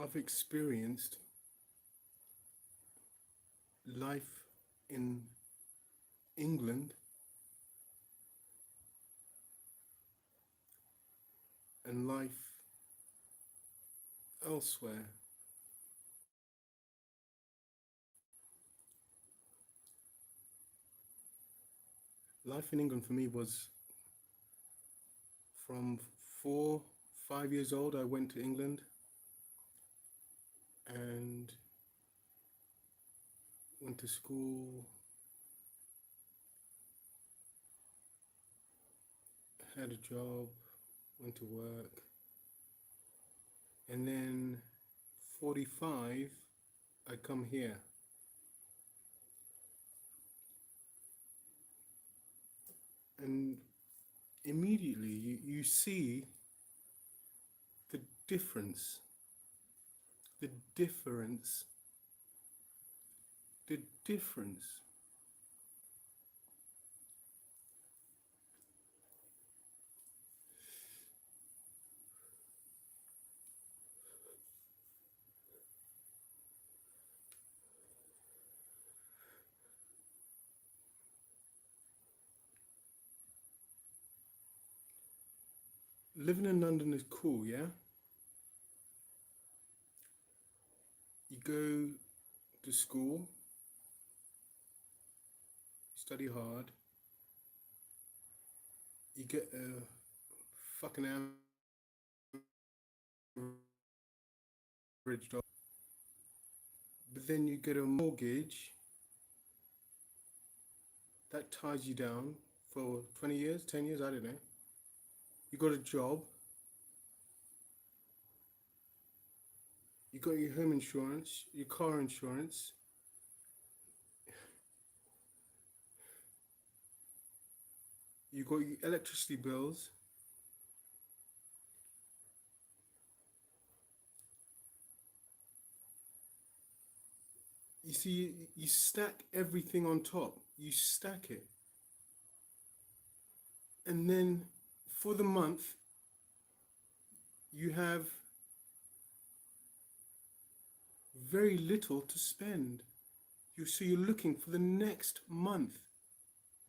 I've experienced life in England and life elsewhere. Life in England for me was from 4, 5 years old. I went to England and went to school, had a job, went to work, and then 45, I come here. And immediately you see the difference, the difference, the difference. Living in London is cool, yeah? You go to school, study hard, you get a fucking average job, but then you get a mortgage that ties you down for 20 years, 10 years, I don't know. You got a job, you got your home insurance, your car insurance, you got your electricity bills. You see, you stack everything on top. You stack it. And then for the month, you have very little to spend. So you're looking for the next month.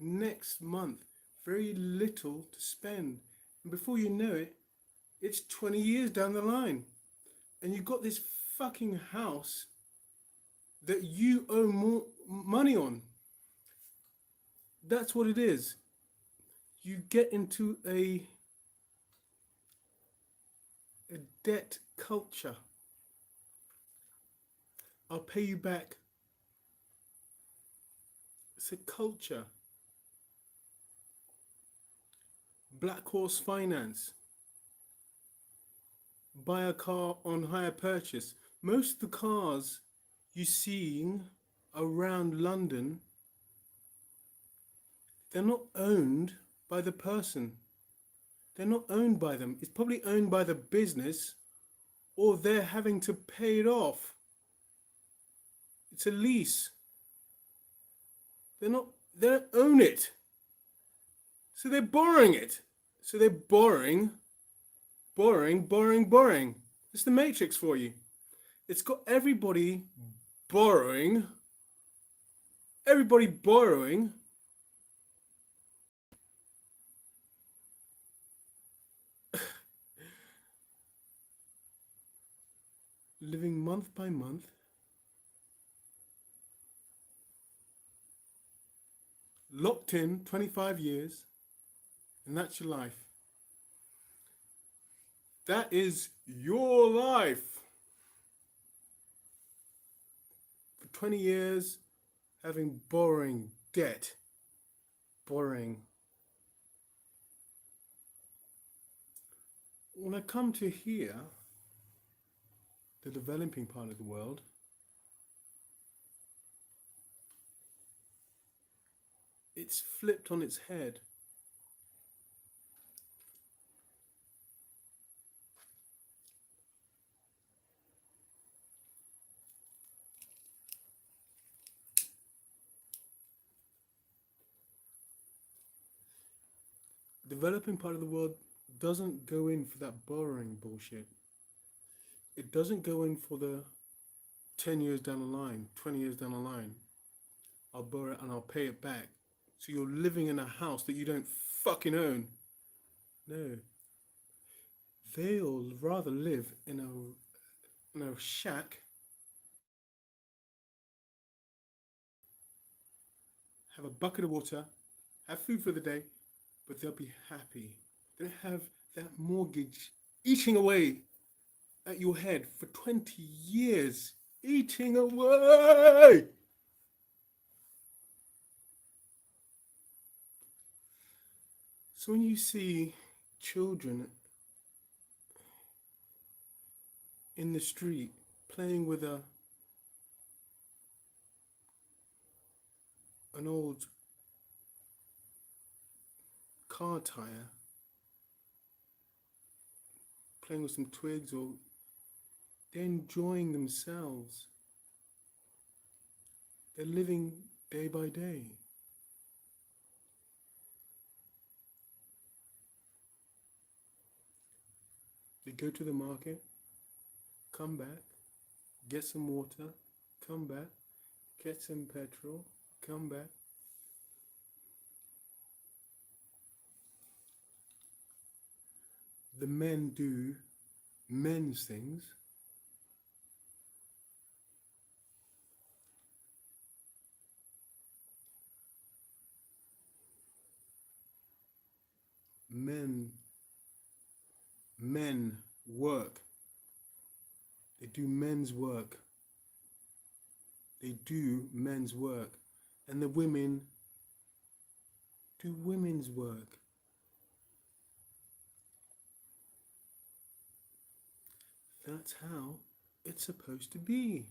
Next month. Very little to spend. And before you know it, it's 20 years down the line. And you've got this fucking house that you owe more money on. That's what it is. You get into a debt culture. I'll pay you back. It's a culture. Black Horse Finance. Buy a car on hire purchase. Most of the cars you're seeing around London, they're not owned by the person. They're not owned by them. It's probably owned by the business, or they're having to pay it off. It's a lease. They don't own it. So they're borrowing it. So they're borrowing. It's the Matrix for you. It's got everybody borrowing. Living month by month. Locked in 25 years. And that's your life. That is your life. For 20 years, having borrowing debt. Borrowing. When I come to here, the developing part of the world, it's flipped on its head. Developing part of the world doesn't go in for that borrowing bullshit. It doesn't go in for the 10 years down the line, 20 years down the line. I'll borrow it and I'll pay it back. So you're living in a house that you don't fucking own. No. They'll rather live in a shack, have a bucket of water, have food for the day, but they'll be happy. They don't have that mortgage eating away at your head for 20 years. Eating away! So when you see children in the street playing with an old car tire, playing with some twigs, or they're enjoying themselves. They're living day by day. They go to the market, come back, get some water, come back, get some petrol, come back. The men do men's things. Men work. They do men's work. They do men's work. And the women do women's work. That's how it's supposed to be.